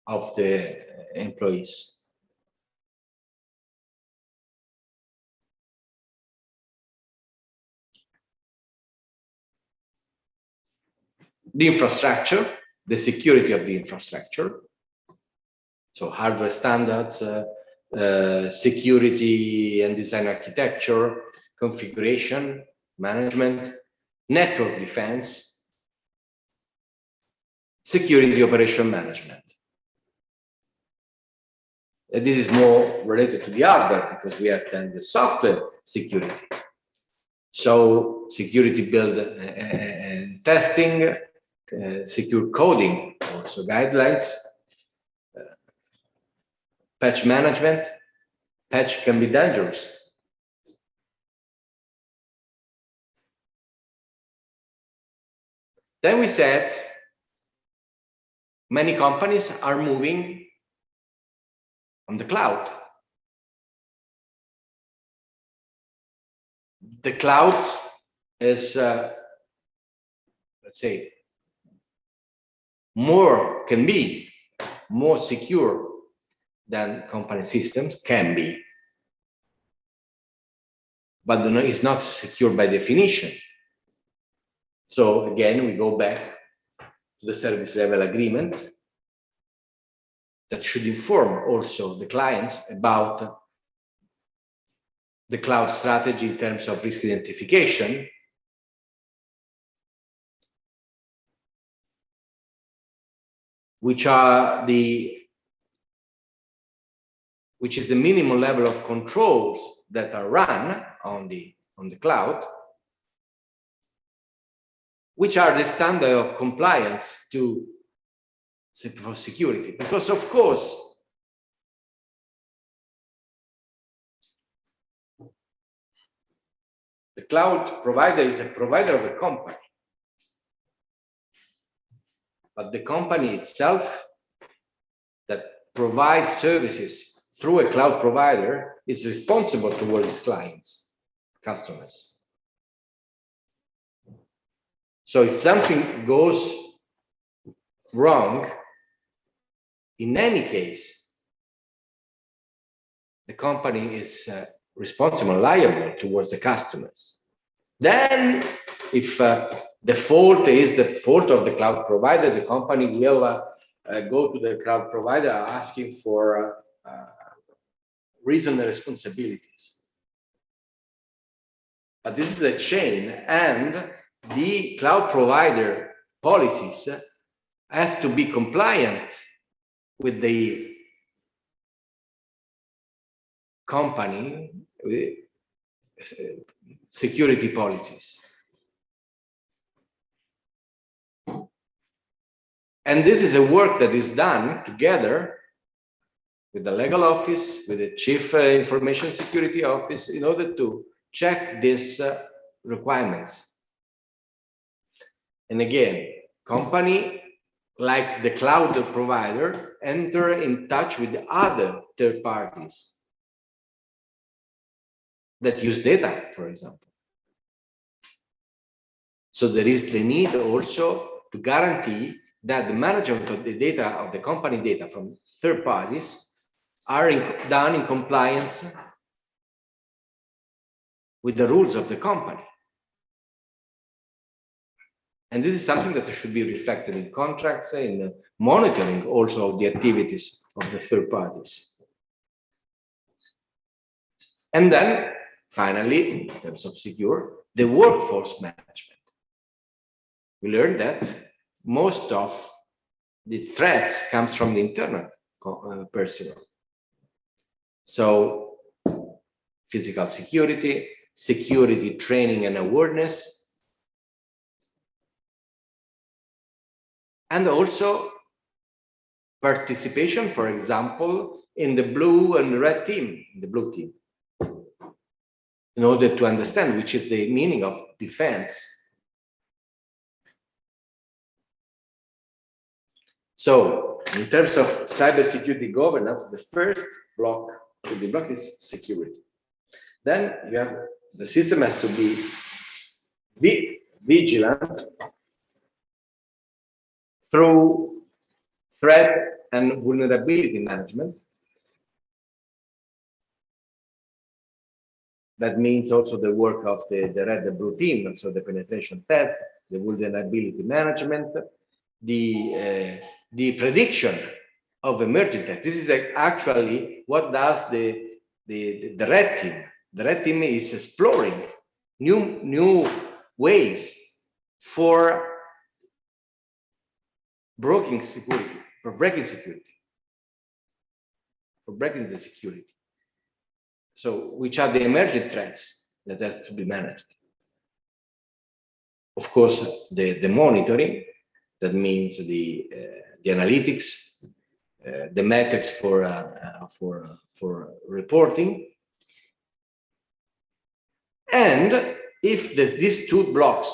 of the employees. The infrastructure, the security of the infrastructure, so hardware standards, security and design architecture, configuration, management, network defense, security operation management. And this is more related to the hardware because we attend the software security. So security build and testing, secure coding, also guidelines, patch management. Patch can be dangerous. Then we said many companies are moving on the cloud. The cloud is, let's say, can be more secure than company systems, can be, but it's not secure by definition. So again, we go back to the service level agreement that should inform also the clients about the cloud strategy in terms of risk identification, which is the minimum level of controls that are run on the cloud, which are the standard of compliance for security. Because of course, the cloud provider is a provider of a company, but the company itself that provides services through a cloud provider is responsible towards its clients, customers. So if something goes wrong, in any case, the company is responsible, liable towards the customers. Then, if the fault is the fault of the cloud provider, the company will go to the cloud provider asking for reasonable responsibilities. But this is a chain, and the cloud provider policies have to be compliant with the company security policies. And this is a work that is done together with the legal office, with the chief information security office, in order to check these requirements. And again, company like the cloud provider enter in touch with other third parties that use data, for example. So there is the need also to guarantee that the management of the data, of the company data from third parties, are done in compliance with the rules of the company. And this is something that should be reflected in contracts, in monitoring also of the activities of the third parties. And then finally, in terms of secure, the workforce management. We learned that most of the threats comes from the internal personnel. So physical security, security training and awareness, and also participation, for example, in the blue and red team, the blue team, in order to understand which is the meaning of defense. So in terms of cybersecurity governance, the first block of the block is security. Then you have the system has to be vigilant through threat and vulnerability management. That means also the work of the red and blue team, so the penetration test, the vulnerability management, the prediction of emerging threats. This is actually what does the red team. The red team is exploring new ways for breaking security, for breaking the security. So, which are the emerging threats that has to be managed? Of course, the monitoring. That means the analytics, the metrics for reporting, and if these two blocks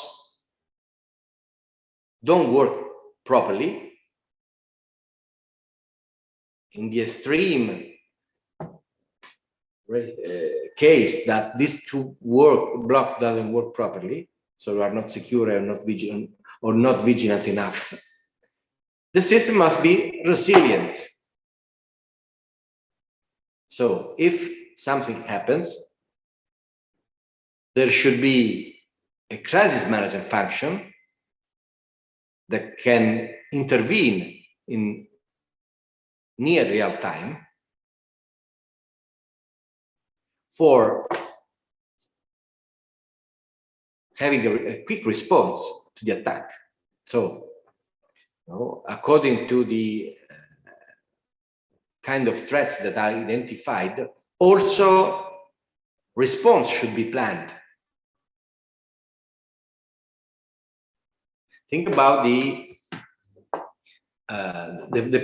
don't work properly, in the extreme case that these two block doesn't work properly, so you are not secure or not vigilant enough, the system must be resilient. So if something happens, there should be a crisis management function that can intervene in near real time for having a quick response to the attack. So, according to the kind of threats that are identified, also response should be planned. Think about the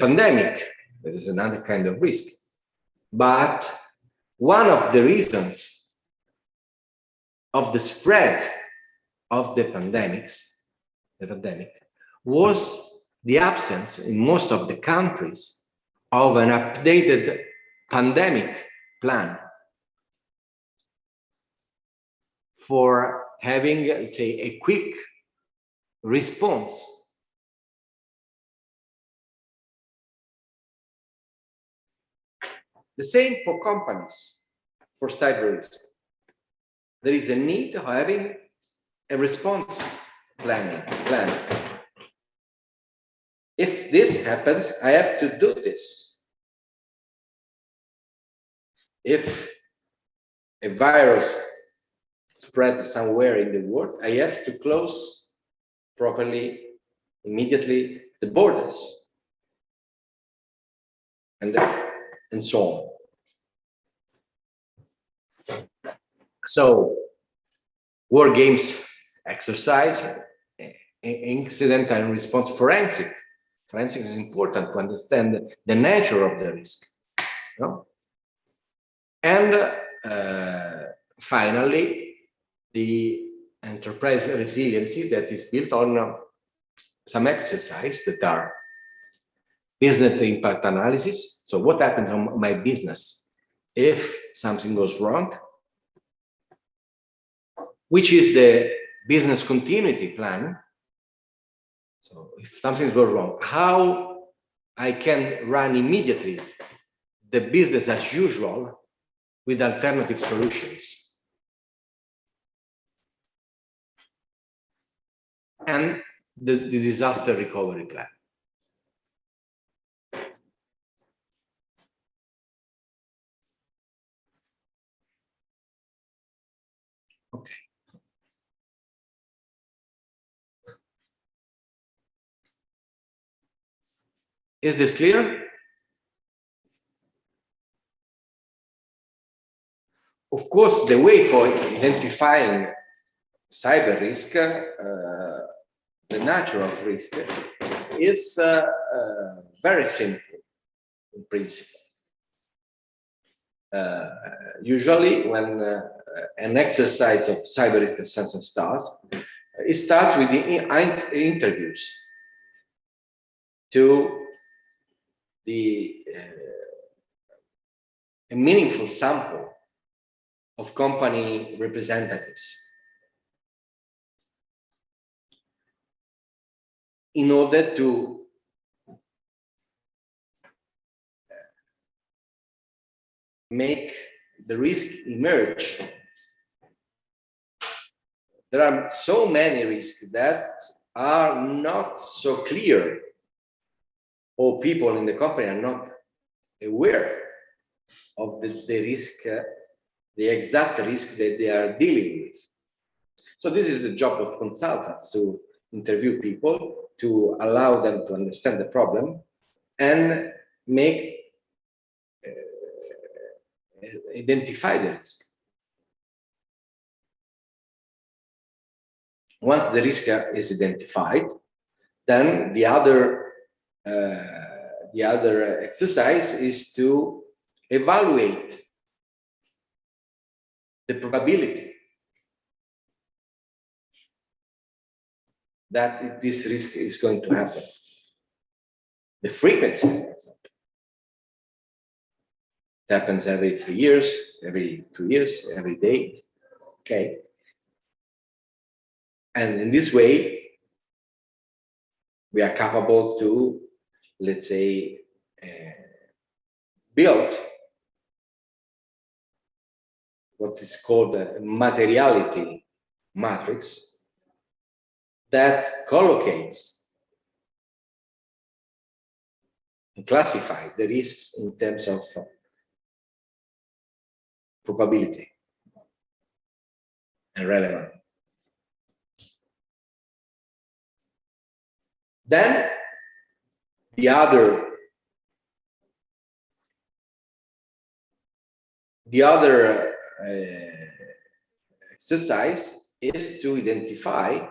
pandemic. That is another kind of risk. But one of the reasons of the spread of the pandemic was the absence in most of the countries of an updated pandemic plan for having, let's say, a quick response. The same for companies, for cyber risk. There is a need of having a response plan. If this happens, I have to do this. If a virus spreads somewhere in the world, I have to close properly, immediately, the borders, and so on. So, war games exercise, incident and response forensic. Forensics is important to understand the nature of the risk. And finally, the enterprise resiliency that is built on some exercise that are business impact analysis. So what happens on my business if something goes wrong? Which is the business continuity plan? So if something goes wrong, how I can run immediately the business as usual with alternative solutions. And the disaster recovery plan. Okay. Is this clear? Of course, the way for identifying cyber risk, the natural risk, is very simple in principle. Usually, when an exercise of cyber risk assessment starts, it starts with the interviews to a meaningful sample of company representatives in order to make the risk emerge. There are so many risks that are not so clear, or people in the company are not aware of the risk, the exact risk that they are dealing with. So this is the job of consultants, to interview people, to allow them to understand the problem and make identify the risk. Once the risk is identified, then the other exercise is to evaluate the probability that this risk is going to happen, the frequency, for example. It happens every 3 years, every 2 years, every day. Okay. And in this way, we are capable to, let's say, build what is called a materiality matrix that collocates and classifies the risks in terms of probability and relevance. Then the other exercise is to identify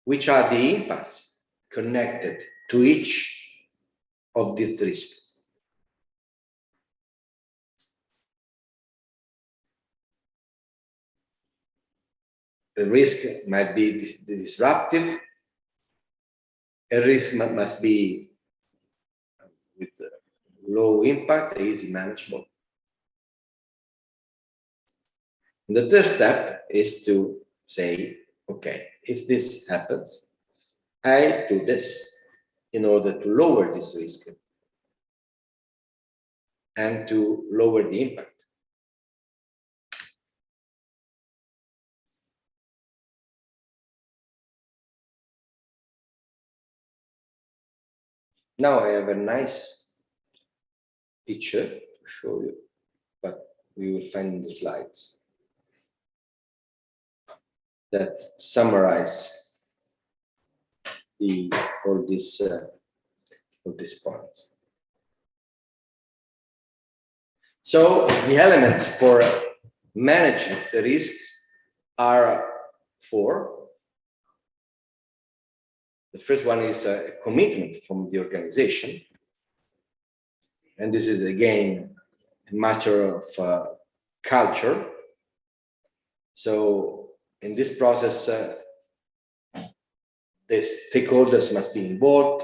which are the impacts connected to each of these risks. The risk might be disruptive. A risk must be with low impact, easy manageable. And the third step is to say, okay, if this happens, I do this in order to lower this risk and to lower the impact. Now I have a nice picture to show you, but we will find in the slides that summarize all these points. So the elements for managing the risks are 4. The first one is a commitment from the organization. And this is, again, a matter of culture. So in this process, the stakeholders must be involved.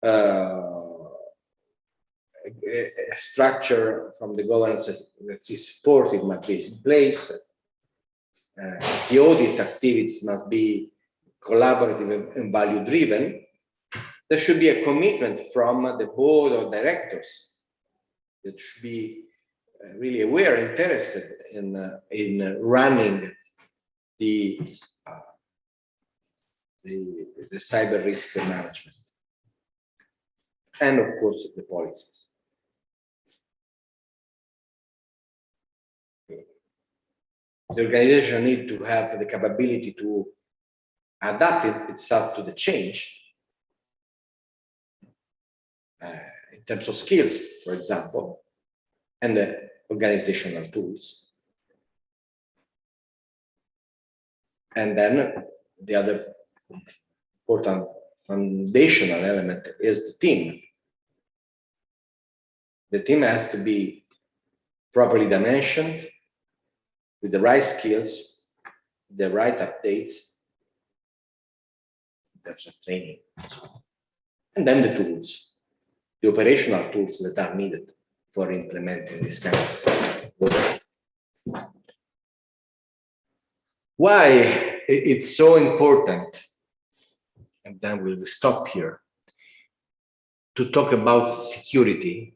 A structure from the governance that is supportive must be in place. The audit activities must be collaborative and value driven. There should be a commitment from the board of directors that should be really aware, interested in running the cyber risk management, and of course the policies. The organization needs to have the capability to adapt itself to the change in terms of skills, for example, and the organizational tools. And then the other important foundational element is the team. The team has to be properly dimensioned with the right skills, the right updates in terms of training, and then the tools, the operational tools that are needed for implementing this kind of work. Why it's so important, and then we'll stop here, to talk about security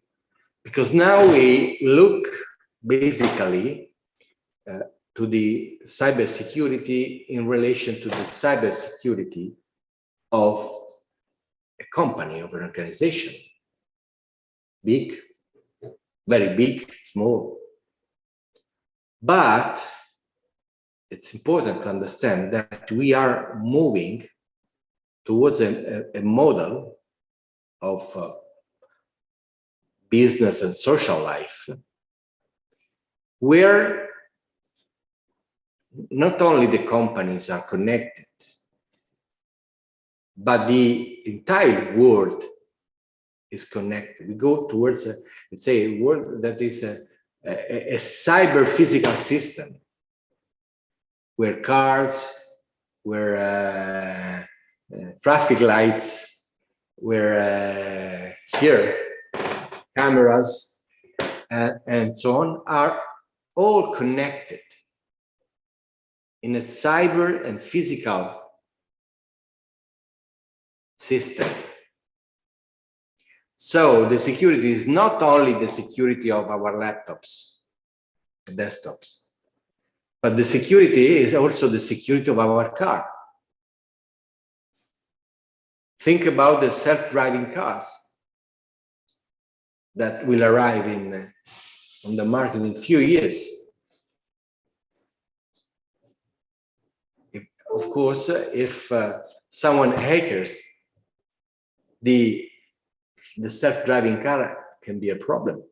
because now we look basically to the cybersecurity in relation to the cybersecurity of a company, of an organization, big, very big, small. But it's important to understand that we are moving towards a model of business and social life where not only the companies are connected, but the entire world is connected. We go towards let's say, a world that is a cyber physical system where cars, where traffic lights, where here cameras and so on are all connected in a cyber and physical system. So the security is not only the security of our laptops, desktops, but the security is also the security of our car. Think about the self-driving cars that will arrive on the market in a few years. Of course, if someone hackers the self-driving car, can be a problem.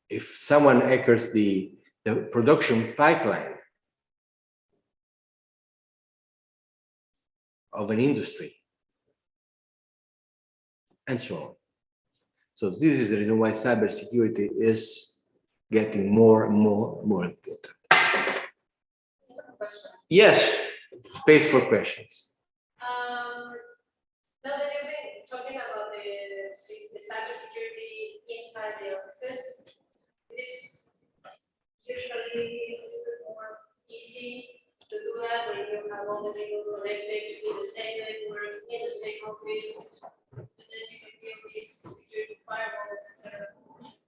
If someone hackers the production pipeline of an industry, and so on. So this is the reason why cybersecurity is getting more and more important. Yes, space for questions. Now that you've been talking about the cybersecurity inside the offices, it is usually a little bit more easy to do that when you have all the people connected in the same network, in the same office, and then you can build these security firewalls, etc.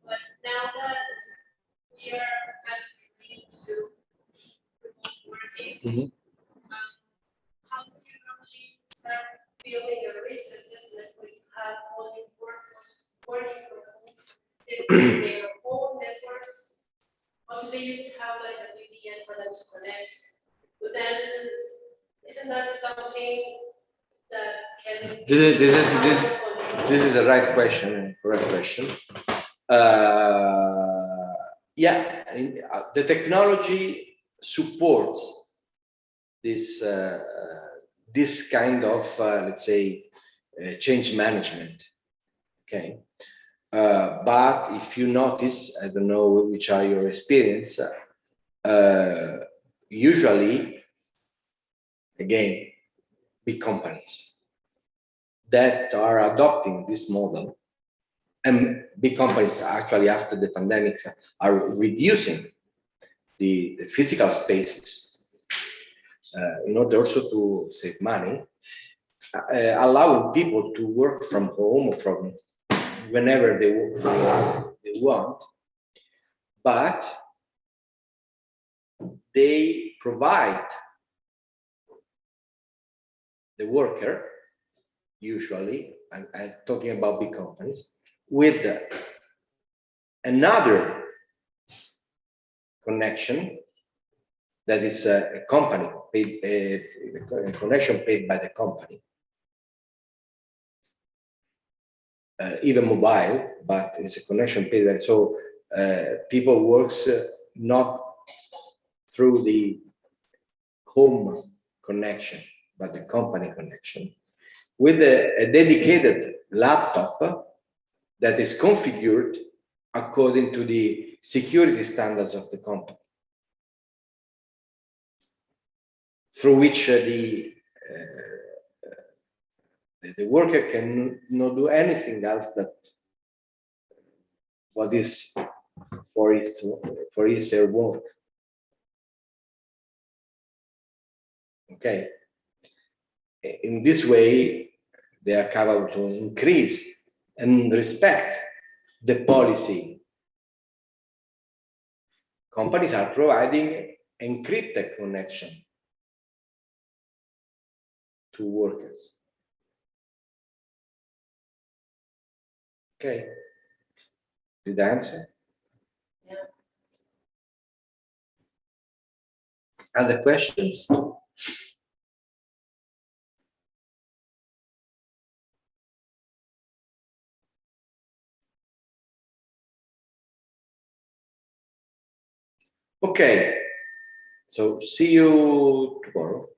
But now that we are kind of beginning to remote working, how do you normally start building your risk assessment when you have all your workforce working from home, their own networks? Obviously, you can have like a VPN for them to connect, but then isn't that something that can be This is the right question, correct question. Yeah, the technology supports this this kind of let's say change management. Okay, but if you notice, I don't know which are your experience. Usually, again, big companies that are adopting this model, and big companies actually after the pandemic are reducing the physical spaces in order also to save money, allowing people to work from home or from whenever they want, but they provide the worker, usually, I'm talking about big companies, with another connection that is a company paid, a connection paid by the company, even mobile, but it's a connection paid by, so people works not through the home connection, but the company connection, with a dedicated laptop that is configured according to the security standards of the company, through which the worker can not do anything else that what is for his work. Okay. In this way, they are capable to increase and respect the policy. Companies are providing encrypted connection to workers. Okay. Did I answer? Yeah. Other questions? Okay. So see you tomorrow.